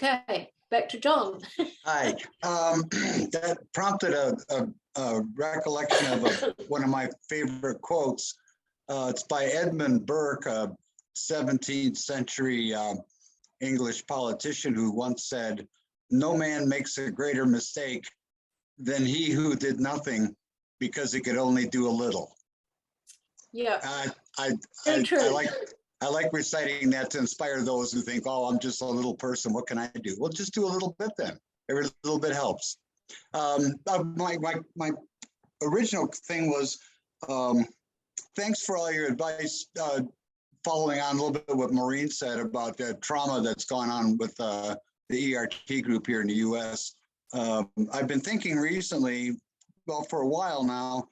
Okay, back to John. Hi. That prompted a recollection of one of my favorite quotes. It's by Edmund Burke, a 17th century English politician, who once said, "No man makes a greater mistake than he who did nothing because he could only do a little." Yeah. I like reciting that to inspire those who think, "Oh, I'm just a little person. What can I do?" Well, just do a little bit then. Every little bit helps. My original thing was, thanks for all your advice. Following on a little bit what Maureen said about the trauma that's gone on with the ERT group here in the U.S. I've been thinking recently, well, for a while now,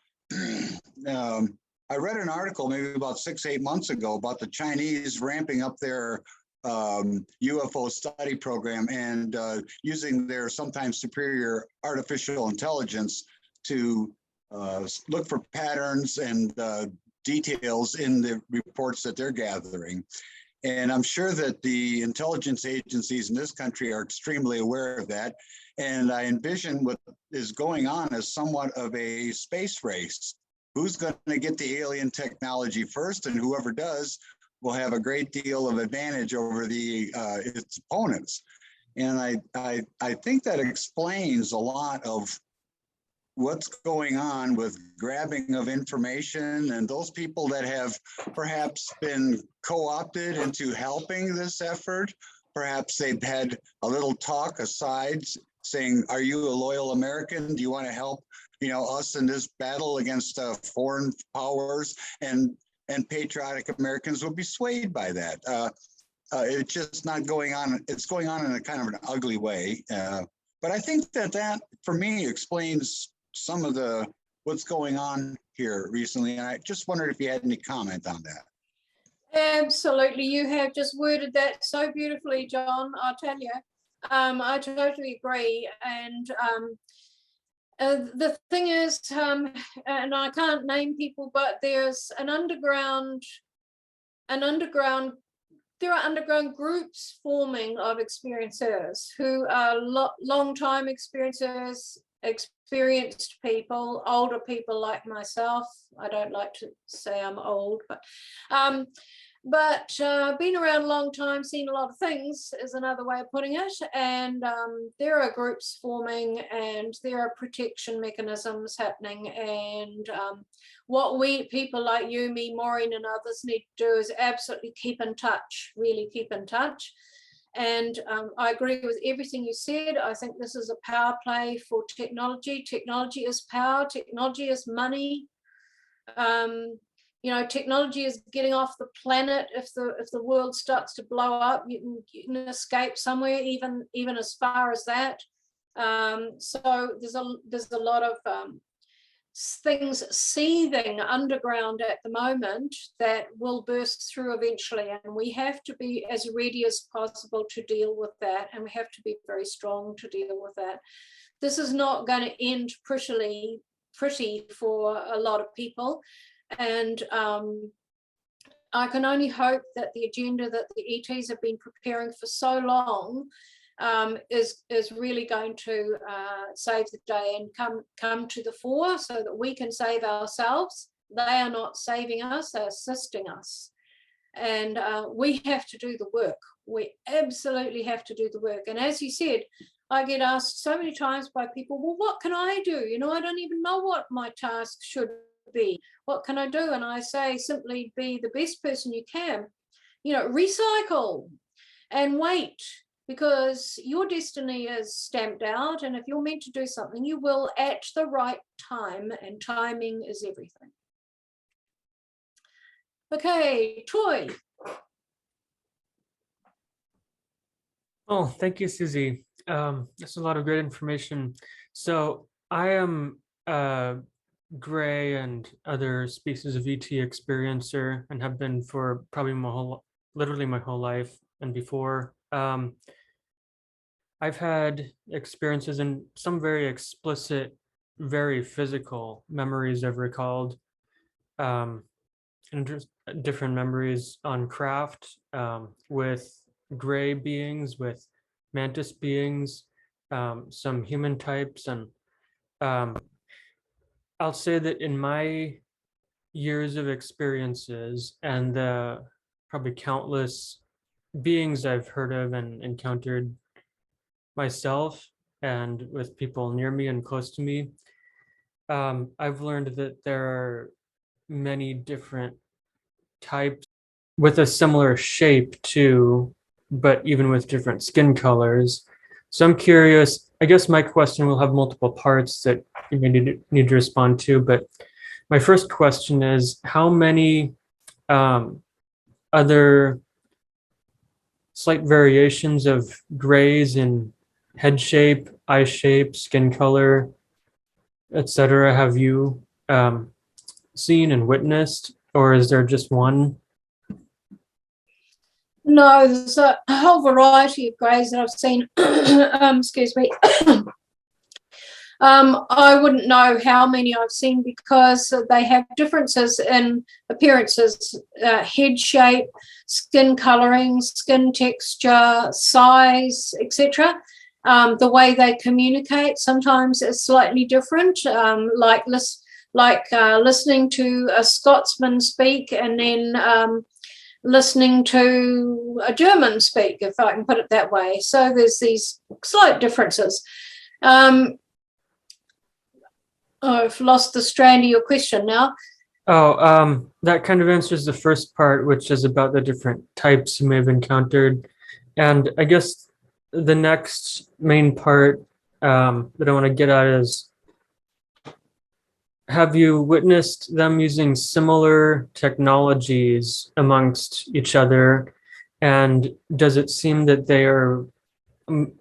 I read an article maybe about 6-8 months ago about the Chinese ramping up their UFO study program and using their sometimes superior artificial intelligence to look for patterns and details in the reports that they're gathering. And I'm sure that the intelligence agencies in this country are extremely aware of that. And I envision what is going on as somewhat of a space race. Who's going to get the alien technology first, and whoever does will have a great deal of advantage over its opponents. And I think that explains a lot of what's going on with grabbing of information, and those people that have perhaps been co-opted into helping this effort. Perhaps they've had a little talk aside saying, "Are you a loyal American? Do you want to help, us in this battle against foreign powers?" And patriotic Americans will be swayed by that. It's just not going on. It's going on in a kind of an ugly way. But I think that for me explains some of what's going on here recently. And I just wondered if you had any comment on that. Absolutely. You have just worded that so beautifully, John, I'll tell you. I totally agree. And the thing is, and I can't name people, but there's there are underground groups forming of experiencers who are long-time experiencers, experienced people, older people like myself. I don't like to say I'm old, but been around a long time, seen a lot of things is another way of putting it. And there are groups forming, and there are protection mechanisms happening. And what people like you, me, Maureen, and others need to do is absolutely keep in touch, really keep in touch. And I agree with everything you said. I think this is a power play for technology. Technology is power. Technology is money. Technology is getting off the planet. If the world starts to blow up, you can escape somewhere, even as far as that. So there's a lot of things seething underground at the moment that will burst through eventually, and we have to be as ready as possible to deal with that, and we have to be very strong to deal with that. This is not going to end pretty for a lot of people, and I can only hope that the agenda that the ETs have been preparing for so long is really going to save the day and come to the fore, so that we can save ourselves. They are not saving us, they're assisting us. And we have to do the work. We absolutely have to do the work. And as you said, I get asked so many times by people, well, what can I do? I don't even know what my task should be. What can I do? And I say, simply be the best person you can. Recycle and wait, because your destiny is stamped out, and if you're meant to do something, you will at the right time, and timing is everything. Okay, Troy. Oh, thank you, Suzy. That's a lot of great information. So I am Gray and other species of ET experiencer, and have been for probably literally my whole life and before. I've had experiences and some very explicit, very physical memories I've recalled, and different memories on craft with gray beings, with mantis beings, some human types, and I'll say that in my years of experiences and the probably countless beings I've heard of and encountered myself and with people near me and close to me, I've learned that there are many different types with a similar shape too, but even with different skin colors. So I'm curious, I guess my question will have multiple parts that you may need to respond to, but my first question is how many other slight variations of grays in head shape, eye shape, skin color, etc. have you seen and witnessed, or is there just one? No, there's a whole variety of greys that I've seen. Excuse me. I wouldn't know how many I've seen because they have differences in appearances, head shape, skin coloring, skin texture, size, etc. The way they communicate sometimes is slightly different, like listening to a Scotsman speak and then listening to a German speak, if I can put it that way. So there's these slight differences. I've lost the strand of your question now. Oh, that kind of answers the first part, which is about the different types you may have encountered. And I guess the next main part that I want to get at is, have you witnessed them using similar technologies amongst each other? And does it seem that they are,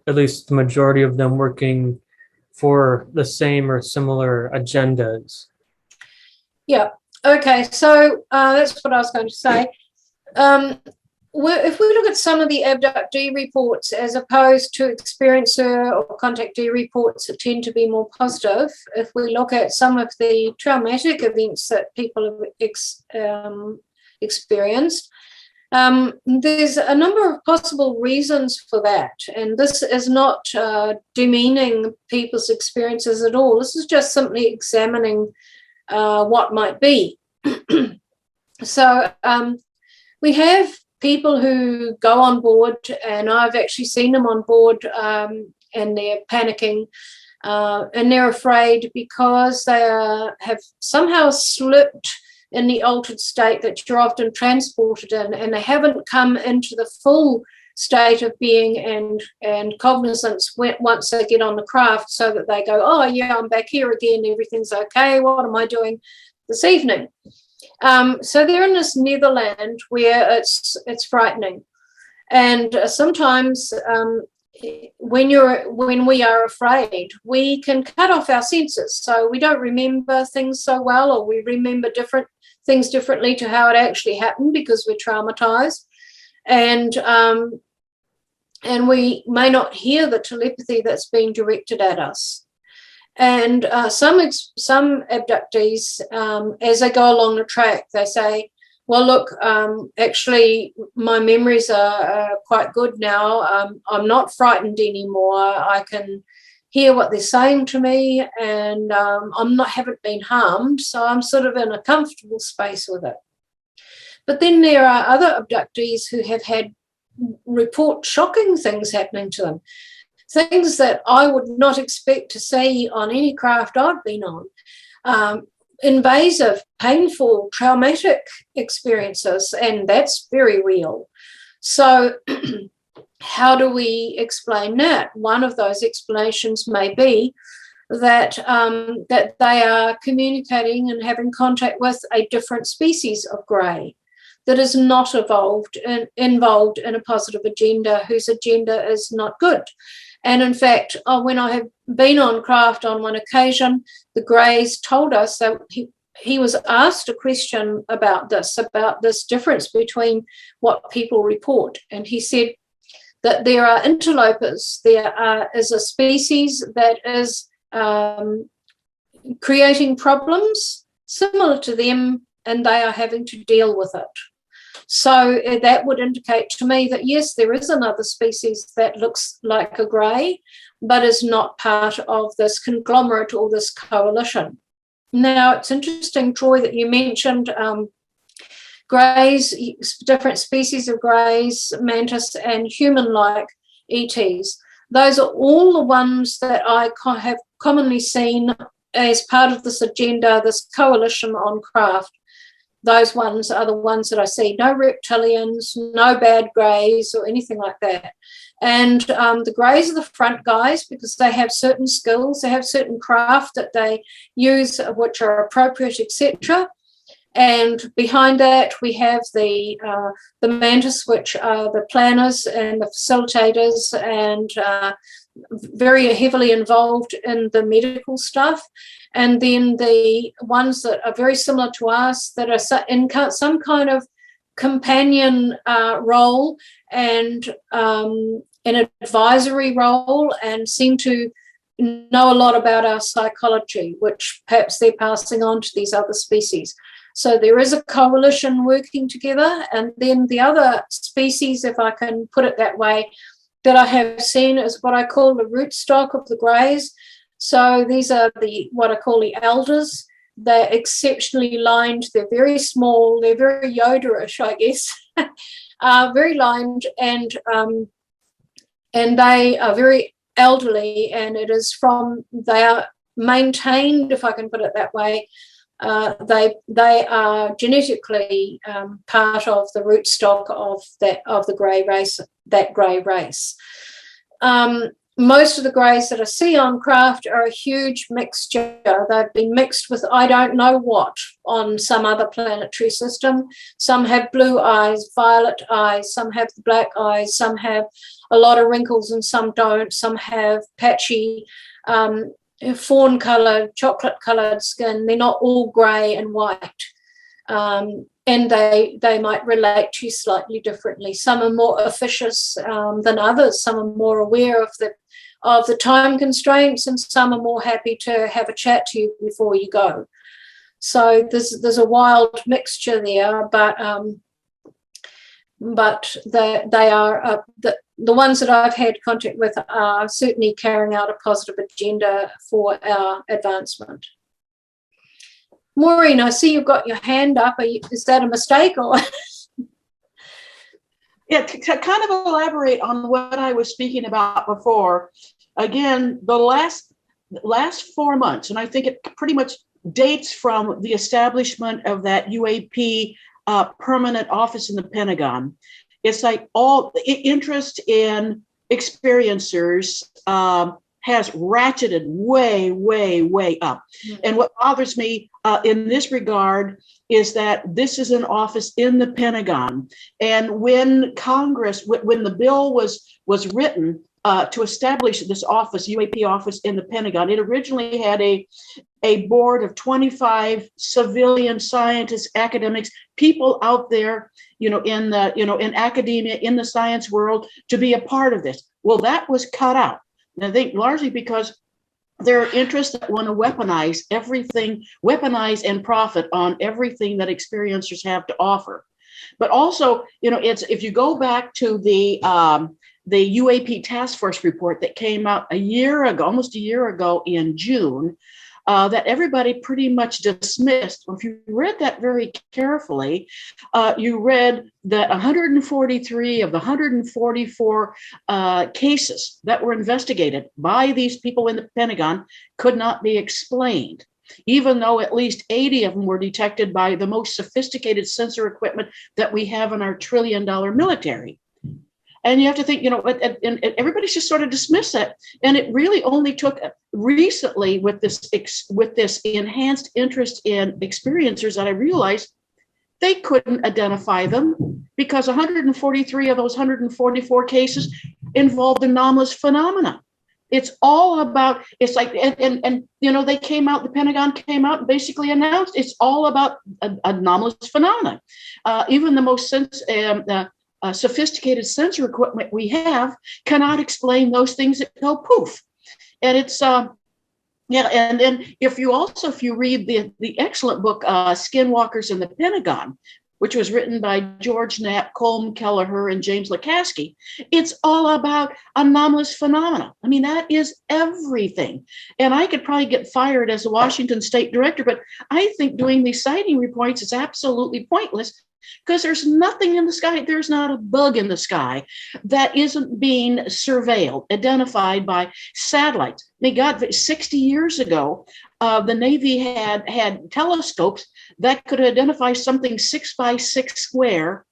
at least the majority of them, working for the same or similar agendas? Yeah. Okay. So that's what I was going to say. If we look at some of the abductee reports as opposed to experiencer or contactee reports that tend to be more positive, if we look at some of the traumatic events that people have experienced, there's a number of possible reasons for that. And this is not demeaning people's experiences at all. This is just simply examining what might be. So we have people who go on board, and I've actually seen them on board, and they're panicking and they're afraid because they have somehow slipped in the altered state that you're often transported in, and they haven't come into the full state of being and cognizance once they get on the craft, so that they go, oh yeah, I'm back here again, everything's okay, what am I doing this evening? So they're in this netherland where it's frightening, and sometimes when we are afraid, we can cut off our senses, so we don't remember things so well, or we remember different things differently to how it actually happened because we're traumatized, and we may not hear the telepathy that's being directed at us. And some abductees, as they go along the track, they say, well, look, actually, my memories are quite good now. I'm not frightened anymore. I can hear what they're saying to me, and haven't been harmed, so I'm sort of in a comfortable space with it. But then there are other abductees who have had report shocking things happening to them, things that I would not expect to see on any craft I've been on. Invasive, painful, traumatic experiences, and that's very real. So how do we explain that? One of those explanations may be that that they are communicating and having contact with a different species of grey that is not involved in a positive agenda, whose agenda is not good. And in fact, when I have been on craft on one occasion, the Greys told us that he was asked a question about this difference between what people report. And he said that there are interlopers. There is a species that is creating problems similar to them, and they are having to deal with it. So that would indicate to me that, yes, there is another species that looks like a grey, but is not part of this conglomerate or this coalition. Now, it's interesting, Troy, that you mentioned greys, different species of greys, mantis, and human-like ETs. Those are all the ones that I have commonly seen as part of this agenda, this coalition on craft. Those ones are the ones that I see. No reptilians, no bad greys or anything like that. And the greys are the front guys because they have certain skills, they have certain craft that they use which are appropriate, etc. And behind that, we have the mantis, which are the planners and the facilitators and very heavily involved in the medical stuff. And then the ones that are very similar to us that are in some kind of companion role and an advisory role and seem to know a lot about our psychology, which perhaps they're passing on to these other species. So there is a coalition working together. And then the other species, if I can put it that way, that I have seen is what I call the rootstock of the greys. So these are what I call the elders. They're exceptionally lined. They're very small. They're very Yoda-ish, I guess. Very lined, and they are very elderly. And it is they are maintained, if I can put it that way. They are genetically part of the rootstock of the grey race. That grey race. Most of the greys that I see on craft are a huge mixture. They've been mixed with I don't know what on some other planetary system. Some have blue eyes, violet eyes, some have the black eyes, some have a lot of wrinkles and some don't. Some have patchy fawn-coloured, chocolate-coloured skin. They're not all grey and white. And they might relate to you slightly differently. Some are more officious than others. Some are more aware of the time constraints, and some are more happy to have a chat to you before you go. So there's a wild mixture there, but they are the ones that I've had contact with are certainly carrying out a positive agenda for our advancement. Maureen, I see you've got your hand up. Is that a mistake or? Yeah, to kind of elaborate on what I was speaking about before, again, the last 4 months, and I think it pretty much dates from the establishment of that UAP permanent office in the Pentagon. It's like all interest in experiencers has ratcheted way, way, way up. Mm-hmm. And what bothers me in this regard is that this is an office in the Pentagon. And when Congress, when the bill was written to establish this office, UAP office in the Pentagon, it originally had a board of 25 civilian scientists, academics, people out there, in academia, in the science world, to be a part of this. Well, that was cut out. And I think largely because there are interests that want to weaponize everything, weaponize and profit on everything that experiencers have to offer. But also, it's if you go back to the UAP task force report that came out almost a year ago in June, that everybody pretty much dismissed. If you read that very carefully, you read that 143 of the 144 cases that were investigated by these people in the Pentagon could not be explained, even though at least 80 of them were detected by the most sophisticated sensor equipment that we have in our $1 trillion military. And you have to think, and everybody's just sort of dismissed that. And it really only took recently with this enhanced interest in experiencers that I realized they couldn't identify them because 143 of those 144 cases involved anomalous phenomena. It's all about, it's like, and they came out, the Pentagon came out and basically announced it's all about anomalous phenomena. Even the most sophisticated sensor equipment we have cannot explain those things that go poof. And it's and then if you read the excellent book Skinwalkers in the Pentagon which was written by George Knapp, Colm Kelleher, and James Lukaski, it's all about anomalous phenomena. I mean, that is everything. And I could probably get fired as a Washington State director, but I think doing these sighting reports is absolutely pointless because there's nothing in the sky. There's not a bug in the sky that isn't being surveilled, identified by satellites. I mean, God, 60 years ago, the Navy had telescopes that could identify something 6 by 6 square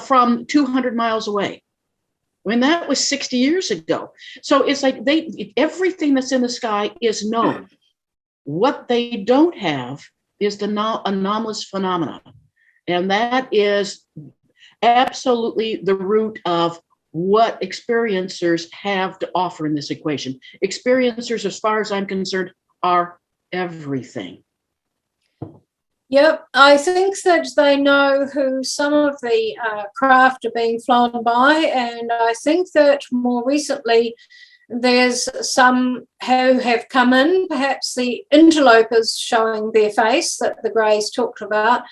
from 200 miles away. I mean, that was 60 years ago. So it's like everything that's in the sky is known. What they don't have is the anomalous phenomena. And that is absolutely the root of what experiencers have to offer in this equation. Experiencers, as far as I'm concerned, are everything. Yep, I think that they know who some of the craft are being flown by, and I think that more recently there's some who have come in, perhaps the interlopers showing their face that the Greys talked about,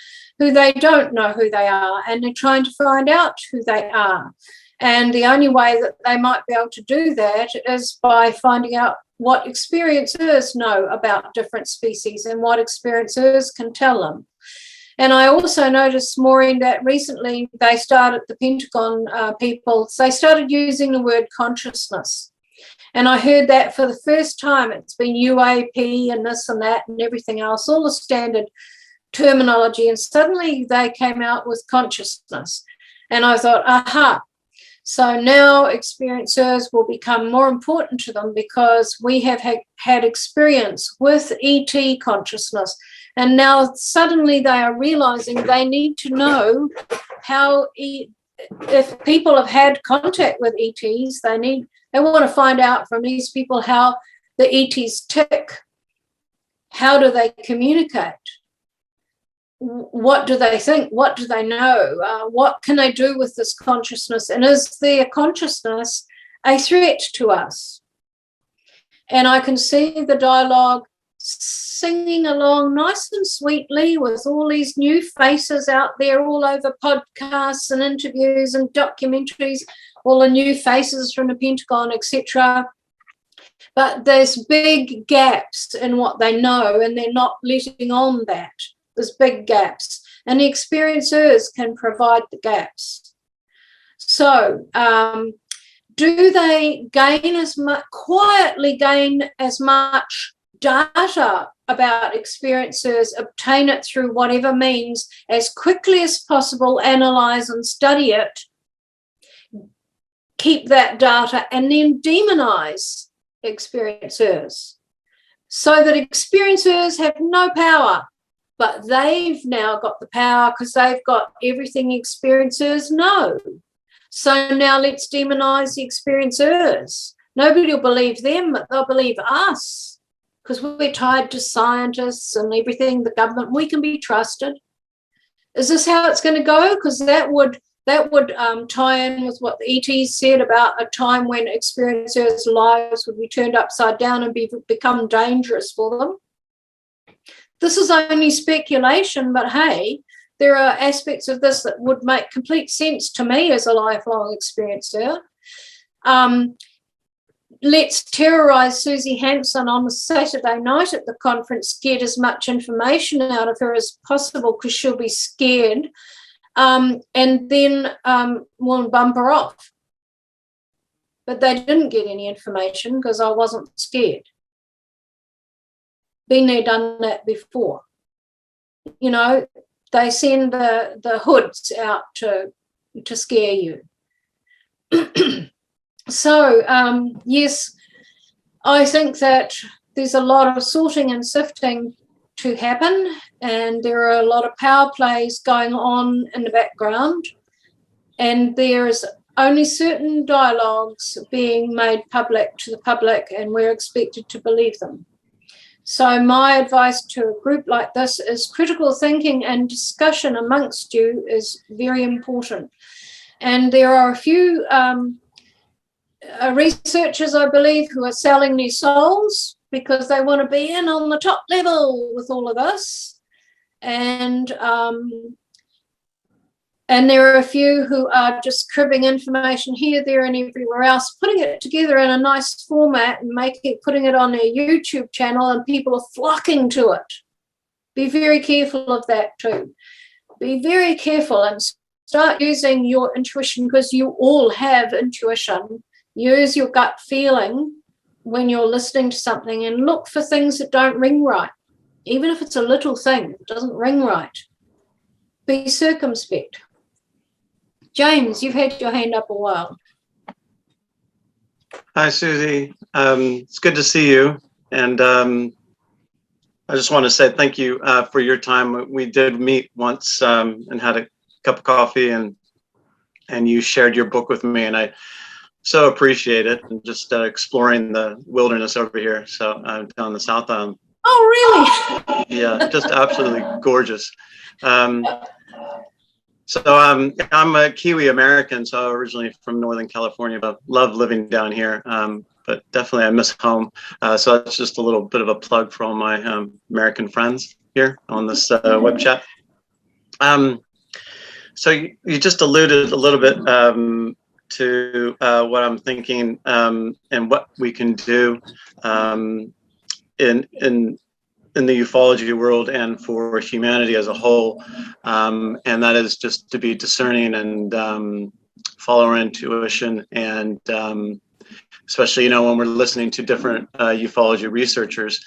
who they don't know who they are, and they're trying to find out who they are. And the only way that they might be able to do that is by finding out what experiencers know about different species and what experiencers can tell them. And I also noticed, Maureen, that recently they started, the Pentagon people, they started using the word consciousness. And I heard that for the first time. It's been UAP and this and that and everything else, all the standard terminology. And suddenly they came out with consciousness. And I thought, aha. So now experiencers will become more important to them because we have had experience with ET consciousness. And now suddenly they are realizing they need to know how, if people have had contact with ETs, they want to find out from these people how the ETs tick. How do they communicate? What do they think? What do they know? What can they do with this consciousness? And is their consciousness a threat to us? And I can see the dialogue singing along nice and sweetly with all these new faces out there all over podcasts and interviews and documentaries, all the new faces from the Pentagon, etc. But there's big gaps in what they know, and they're not letting on that. There's big gaps, and the experiencers can provide the gaps. So do they gain as much, quietly gain as much data about experiencers, obtain it through whatever means as quickly as possible, analyze and study it, keep that data, and then demonize experiencers so that experiencers have no power? But they've now got the power because they've got everything experiencers know. So now let's demonize the experiencers. Nobody will believe them, but they'll believe us because we're tied to scientists and everything, the government. We can be trusted. Is this how it's going to go? Because that would tie in with what the ETs said about a time when experiencers' lives would be turned upside down and become dangerous for them. This is only speculation, but hey, there are aspects of this that would make complete sense to me as a lifelong experiencer. Let's terrorize Suzy Hansen on a Saturday night at the conference, get as much information out of her as possible because she'll be scared, and then we'll bump her off. But they didn't get any information because I wasn't scared. Been there, done that before. You know, they send the hoods out to scare you. So, yes, I think that there's a lot of sorting and sifting to happen, and there are a lot of power plays going on in the background, and there's only certain dialogues being made public to the public, and we're expected to believe them. So my advice to a group like this is critical thinking and discussion amongst you is very important. And there are a few researchers, I believe, who are selling their souls because they want to be in on the top level with all of this. And And there are a few who are just cribbing information here, there, and everywhere else, putting it together in a nice format and putting it on their YouTube channel, and people are flocking to it. Be very careful of that too. Be very careful and start using your intuition, because you all have intuition. Use your gut feeling when you're listening to something, and look for things that don't ring right. Even if it's a little thing that doesn't ring right, be circumspect. James, you've had your hand up a while. Hi, Suzy. It's good to see you. And I just want to say thank you for your time. We did meet once and had a cup of coffee, and you shared your book with me, and I so appreciate it. And just exploring the wilderness over here. So down the South Island. Oh, really? Yeah, just absolutely gorgeous. So I'm a Kiwi American, so originally from Northern California, but love living down here. But definitely I miss home. So that's just a little bit of a plug for all my American friends here on this web chat. So you just alluded a little bit to what I'm thinking and what we can do in the ufology world and for humanity as a whole, and that is just to be discerning and follow our intuition, and especially when we're listening to different ufology researchers.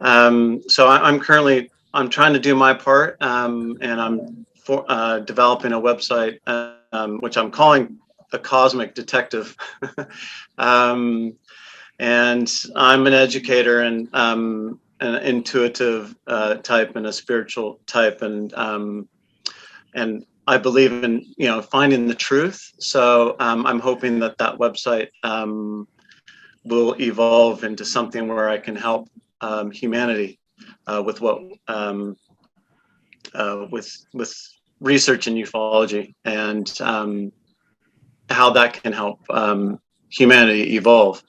So I'm trying to do my part, and I'm developing a website which I'm calling a cosmic detective. And I'm an educator and an intuitive type and a spiritual type, and I believe in finding the truth. So I'm hoping that website will evolve into something where I can help humanity with what with research in ufology, and how that can help humanity evolve.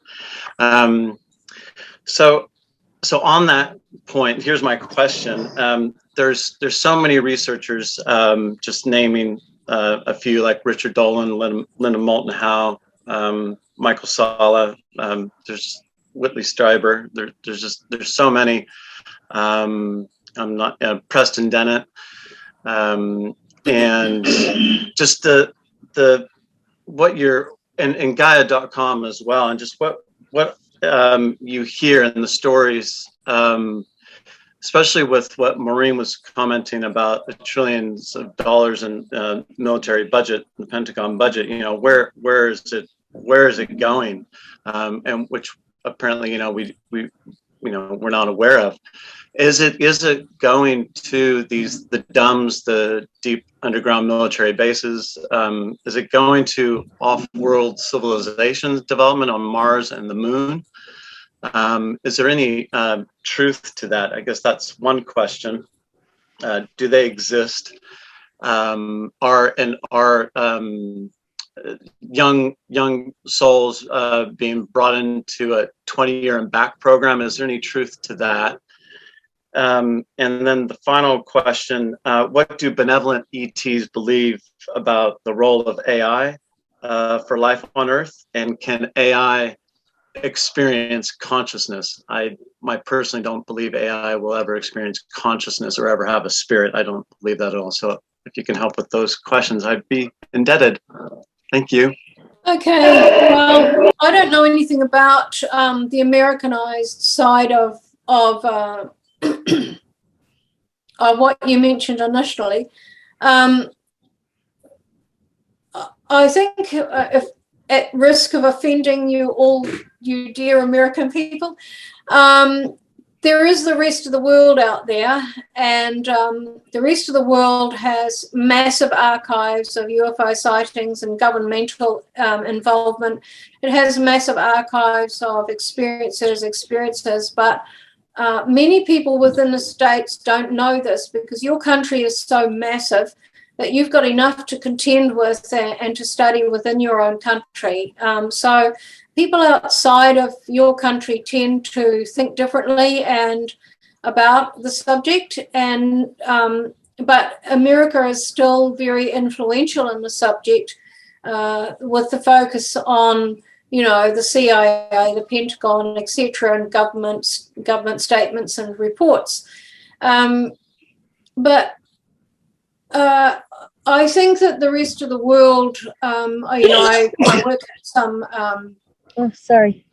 So on that point, here's my question. There's so many researchers, just naming a few, like Richard Dolan, Linda Moulton Howe, Michael Sala, there's Whitley Strieber. There's so many. I'm not Preston Dennett, and just the what you're and Gaia.com as well, and just what you hear in the stories, especially with what Maureen was commenting about the trillions of dollars in military budget, the Pentagon budget. Where is it going, and which apparently we're not aware of. Is it going to the DUMBs, the deep underground military bases? Is it going to off-world civilizations development on Mars and the Moon? Is there any truth to that? I guess that's one question. Do they exist? Are young souls being brought into a 20-year and back program? Is there any truth to that? And then the final question, what do benevolent ETs believe about the role of AI for life on Earth? And can AI experience consciousness? I personally don't believe AI will ever experience consciousness or ever have a spirit. I don't believe that at all. So if you can help with those questions, I'd be indebted. Thank you. Okay, well, I don't know anything about the Americanized side of what you mentioned initially. I think if at risk of offending you dear American people, there is the rest of the world out there, and the rest of the world has massive archives of UFO sightings and governmental involvement. It has massive archives of experiences, but many people within the States don't know this, because your country is so massive that you've got enough to contend with and to study within your own country. So people outside of your country tend to think differently and about the subject, and but America is still very influential in the subject, with the focus on, you know, the CIA, the Pentagon, etc., and government statements and reports. But I think that the rest of the world, you know, I work at some. Oh, sorry.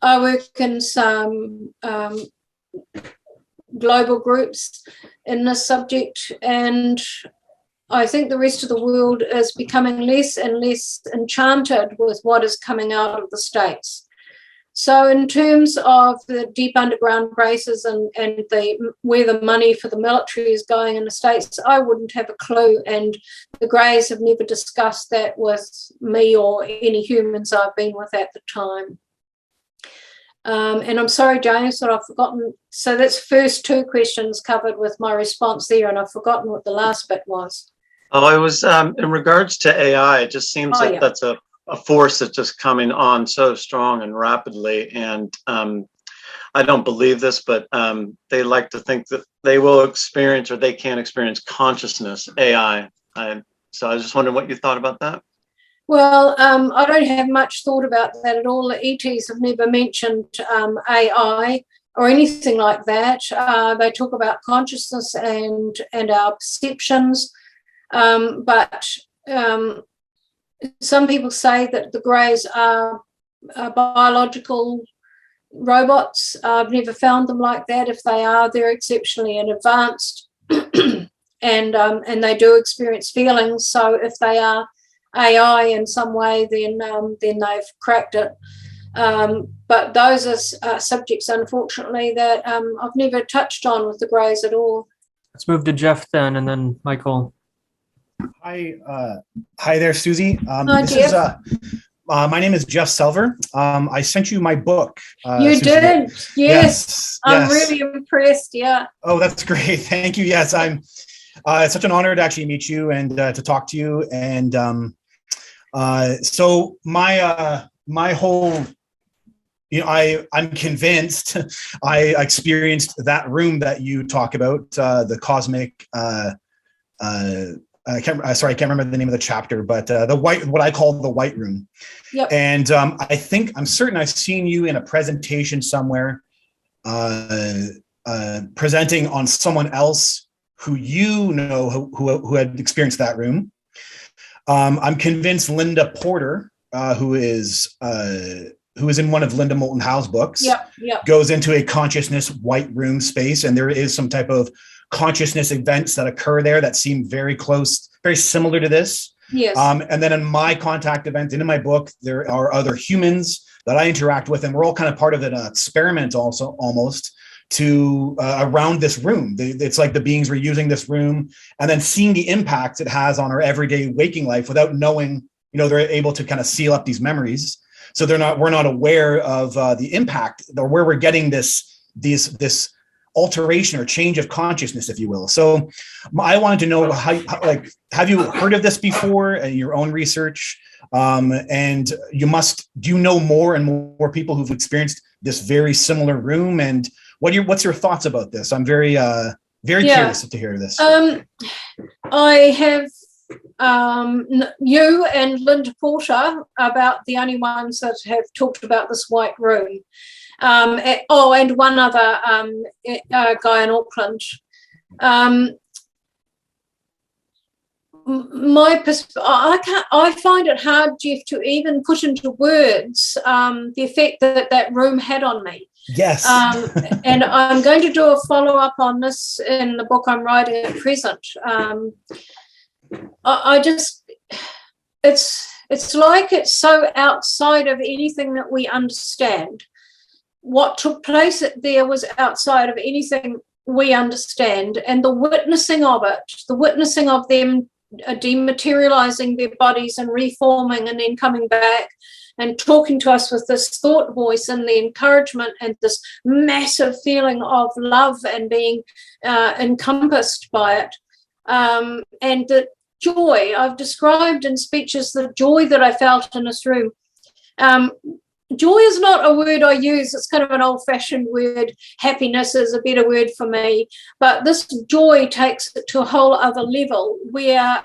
I work in some global groups in this subject, and I think the rest of the world is becoming less and less enchanted with what is coming out of the States. So in terms of the deep underground bases and where the money for the military is going in the States, I wouldn't have a clue, and the Greys have never discussed that with me or any humans I've been with at the time. And I'm sorry, James, that I've forgotten. So that's first two questions covered with my response there, and I've forgotten what the last bit was. Oh, it was in regards to AI. It just seems like that's a force that's just coming on so strong and rapidly. And I don't believe this, but they like to think that they will experience, or they can experience, consciousness, AI. So I was just wondering what you thought about that. Well, I don't have much thought about that at all. The ETs have never mentioned AI or anything like that. They talk about consciousness and our perceptions, but some people say that the Greys are biological robots. I've never found them like that. If they are, they're exceptionally advanced, and they do experience feelings. So if they are AI in some way, then they've cracked it. But those are subjects, unfortunately, that I've never touched on with the Greys at all. Let's move to Jeff then, and then Michael. Hi there, Suzy. Hi, Jeff. My name is Jeff Selver. I sent you my book. You Suzy. did, yes. I'm yes. really impressed. Yeah. Oh, that's great. Thank you. Yes, it's such an honor to actually meet you and to talk to you. And so my whole, you know, I'm convinced. I experienced that room that you talk about, the cosmic. I can't remember the name of the chapter, but what I call the white room. Yep. And I'm certain I've seen you in a presentation somewhere, presenting on someone else who you know who had experienced that room. I'm convinced Linda Porter, who is in one of Linda Moulton Howe's books, goes into a consciousness white room space, and there is some type of consciousness events that occur there that seem very close, very similar to this. Yes. And then in my contact event and in my book, there are other humans that I interact with, and we're all kind of part of an experiment also, almost, to around this room. It's like the beings were using this room and then seeing the impact it has on our everyday waking life without knowing, you know, they're able to kind of seal up these memories. So we're not aware of the impact or where we're getting this alteration or change of consciousness, if you will. So I wanted to know how have you heard of this before in your own research? And do you know more and more people who've experienced this very similar room? And what's your thoughts about this? I'm very curious to hear this. I have you and Linda Porter about the only ones that have talked about this white room. And one other guy in Auckland. I find it hard, Jeff, to even put into words the effect that room had on me. Yes. And I'm going to do a follow-up on this in the book I'm writing at present. It's like it's so outside of anything that we understand. What took place there was outside of anything we understand, and the witnessing of it, the witnessing of them dematerializing their bodies and reforming and then coming back and talking to us with this thought voice and the encouragement and this massive feeling of love and being encompassed by it. And the joy I've described in speeches, the joy that I felt in this room. joy is not a word I use. It's kind of an old-fashioned word. Happiness is a better word for me. But this joy takes it to a whole other level where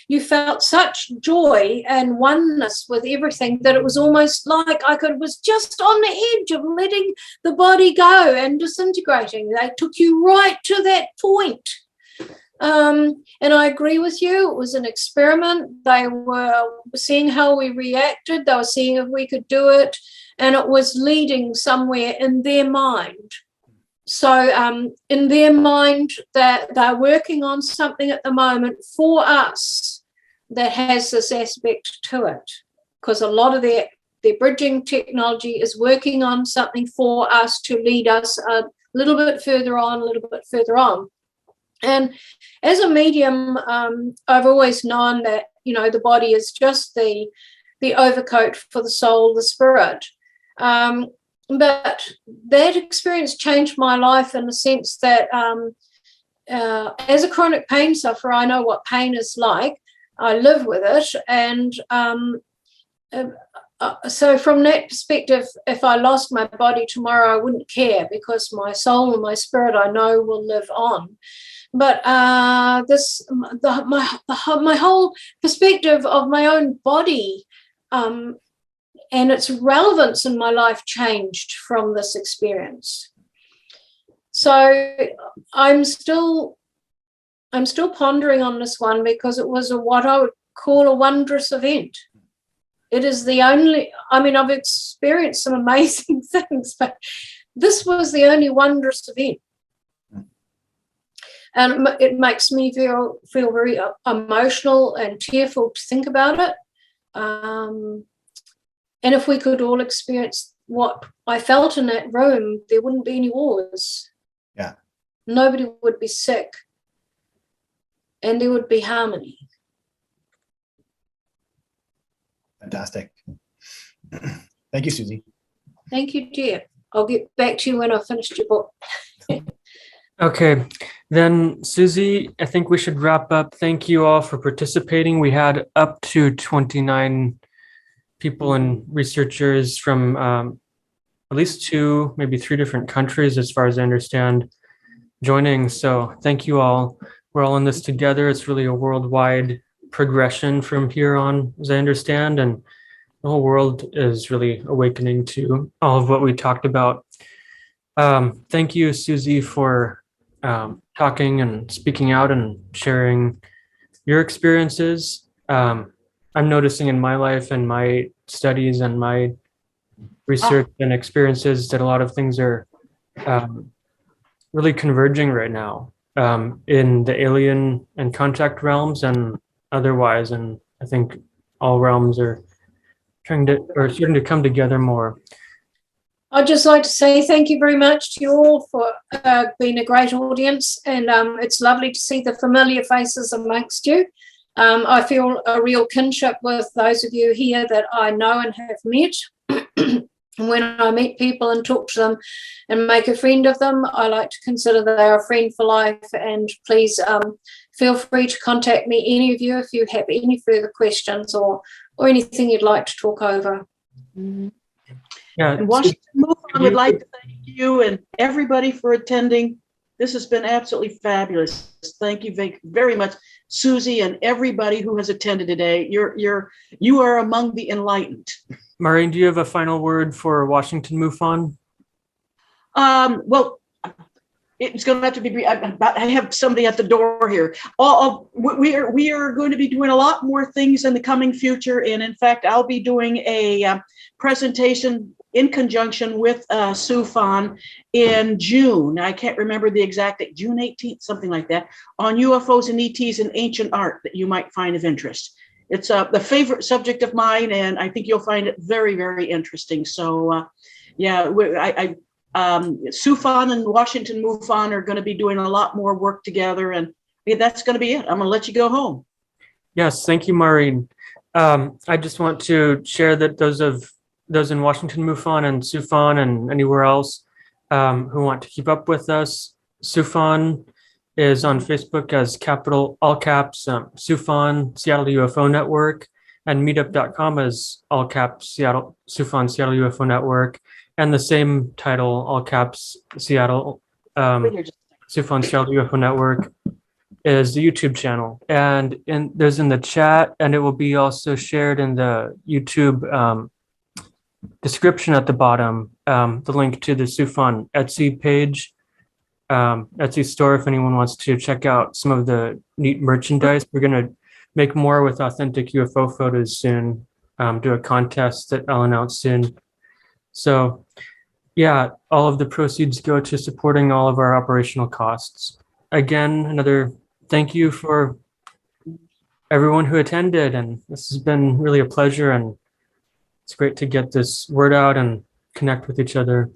you felt such joy and oneness with everything that it was almost like was just on the edge of letting the body go and disintegrating. They took you right to that point. And I agree with you. It was an experiment. They were seeing how we reacted. They were seeing if we could do it. And it was leading somewhere in their mind. So in their mind, that they're working on something at the moment for us that has this aspect to it. Because a lot of their bridging technology is working on something for us to lead us a little bit further on. And as a medium, I've always known that, the body is just the overcoat for the soul, the spirit. But that experience changed my life in the sense that as a chronic pain sufferer, I know what pain is like. I live with it. And so from that perspective, if I lost my body tomorrow, I wouldn't care because my soul and my spirit, I know, will live on. But my whole perspective of my own body and its relevance in my life changed from this experience. So I'm still pondering on this one because it was what I would call a wondrous event. It is the only, I've experienced some amazing things, but this was the only wondrous event. And it makes me feel very emotional and tearful to think about it. And if we could all experience what I felt in that room, there wouldn't be any wars. Yeah. Nobody would be sick. And there would be harmony. Fantastic. Thank you, Suzy. Thank you, dear. I'll get back to you when I've finished your book. Okay, then Suzy, I think we should wrap up. Thank you all for participating. We had up to 29 people and researchers from at least 2, maybe 3 different countries, as far as I understand, joining. So thank you all. We're all in this together. It's really a worldwide progression from here on, as I understand, and the whole world is really awakening to all of what we talked about. Thank you, Suzy, for talking and speaking out and sharing your experiences. I'm noticing in my life and my studies and my research and experiences that a lot of things are really converging right now in the alien and contact realms and otherwise. And I think all realms are starting to come together more. I'd just like to say thank you very much to you all for being a great audience, and it's lovely to see the familiar faces amongst you. I feel a real kinship with those of you here that I know and have met. And when I meet people and talk to them and make a friend of them, I like to consider they are a friend for life. And please feel free to contact me, any of you, if you have any further questions or anything you'd like to talk over. Mm-hmm. Yeah, And Washington MUFON would like to thank you and everybody for attending. This has been absolutely fabulous. Thank you very much, Suzy, and everybody who has attended today. You are among the enlightened. Maureen, do you have a final word for Washington MUFON? Well, it's going to have to be. I have somebody at the door here. We are going to be doing a lot more things in the coming future, and in fact, I'll be doing a presentation in conjunction with SUFON in June. I can't remember the exact date, June 18th, something like that, on UFOs and ETs and ancient art that you might find of interest. It's the favorite subject of mine, and I think you'll find it very, very interesting. So, yeah, SUFON and Washington MUFON are going to be doing a lot more work together, and that's going to be it. I'm going to let you go home. Yes, thank you, Maureen. I just want to share that those in Washington MUFON and SUFON and anywhere else who want to keep up with us, SUFON is on Facebook as all caps, SUFON, Seattle UFO Network. and meetup.com is all caps Seattle SUFON Seattle UFO Network, and the same title, all caps Seattle SUFON Seattle UFO Network, is the YouTube channel. And there's in the chat, and it will be also shared in the YouTube description at the bottom, the link to the SUFON Etsy page, Etsy store, if anyone wants to check out some of the neat merchandise. We're going to make more with authentic UFO photos soon, do a contest that I'll announce soon. So yeah, all of the proceeds go to supporting all of our operational costs. Again, another thank you for everyone who attended, and this has been really a pleasure, and it's great to get this word out and connect with each other.